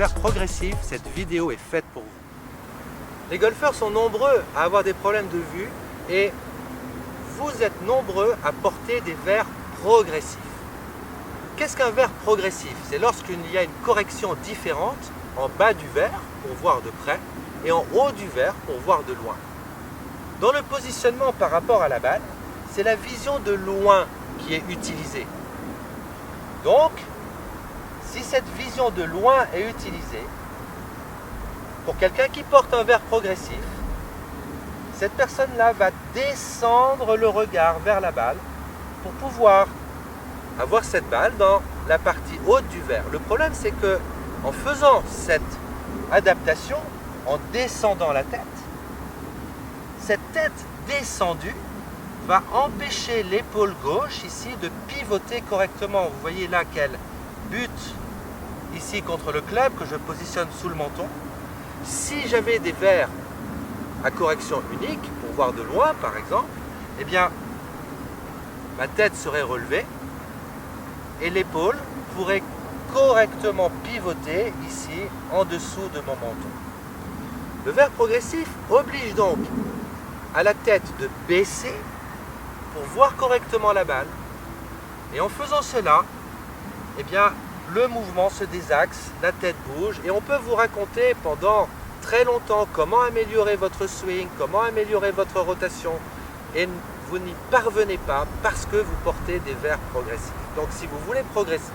verre progressif, cette vidéo est faite pour vous. Les golfeurs sont nombreux à avoir des problèmes de vue et vous êtes nombreux à porter des verres progressifs. Qu'est-ce qu'un verre progressif? C'est lorsqu'il y a une correction différente en bas du verre pour voir de près et en haut du verre pour voir de loin. Dans le positionnement par rapport à la balle, c'est la vision de loin qui est utilisée. Donc, si cette vision de loin est utilisée, pour quelqu'un qui porte un verre progressif, cette personne-là va descendre le regard vers la balle pour pouvoir avoir cette balle dans la partie haute du verre. Le problème, c'est que en faisant cette adaptation, en descendant la tête, cette tête descendue va empêcher l'épaule gauche ici de pivoter correctement. Vous voyez là qu'elle bute ici contre le club que je positionne sous le menton. Si j'avais des verres à correction unique, pour voir de loin par exemple, eh bien ma tête serait relevée et l'épaule pourrait correctement pivoter ici en dessous de mon menton. Le verre progressif oblige donc à la tête de baisser pour voir correctement la balle. Et en faisant cela, eh bien, le mouvement se désaxe, la tête bouge et on peut vous raconter pendant très longtemps comment améliorer votre swing, comment améliorer votre rotation et vous n'y parvenez pas parce que vous portez des verres progressifs. Donc si vous voulez progresser,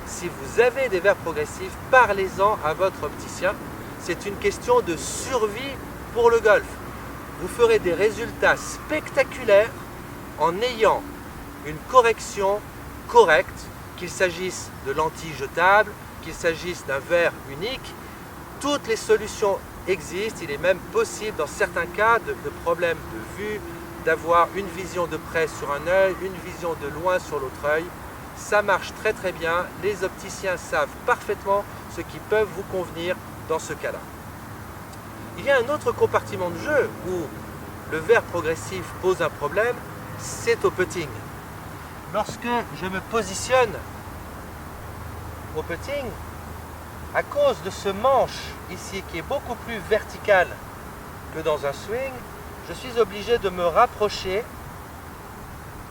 si vous avez des verres progressifs, parlez-en à votre opticien. C'est une question de survie pour le golf. Vous ferez des résultats spectaculaires en ayant une correction correcte, qu'il s'agisse de lentilles jetables, qu'il s'agisse d'un verre unique. Toutes les solutions existent. Il est même possible dans certains cas de problèmes de vue, d'avoir une vision de près sur un œil, une vision de loin sur l'autre œil. Ça marche très très bien. Les opticiens savent parfaitement ce qui peut vous convenir dans ce cas-là. Il y a un autre compartiment de jeu où le verre progressif pose un problème, c'est au putting. Lorsque je me positionne au putting, à cause de ce manche ici qui est beaucoup plus vertical que dans un swing, je suis obligé de me rapprocher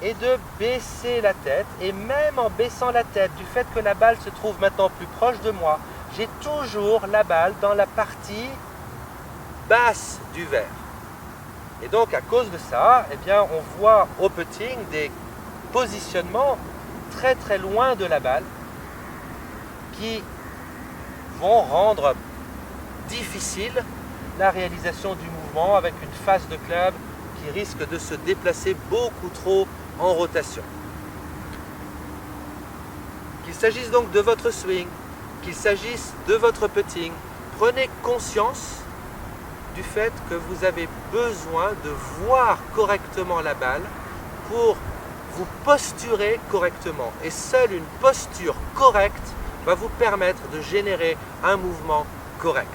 et de baisser la tête. Et même en baissant la tête, du fait que la balle se trouve maintenant plus proche de moi, j'ai toujours la balle dans la partie basse du verre. Et donc à cause de ça, eh bien, on voit au putting des positionnements très très loin de la balle qui vont rendre difficile la réalisation du mouvement avec une face de club qui risque de se déplacer beaucoup trop en rotation. Qu'il s'agisse donc de votre swing, qu'il s'agisse de votre putting, prenez conscience du fait que vous avez besoin de voir correctement la balle pour vous posturer correctement. Et seule une posture correcte va vous permettre de générer un mouvement correct.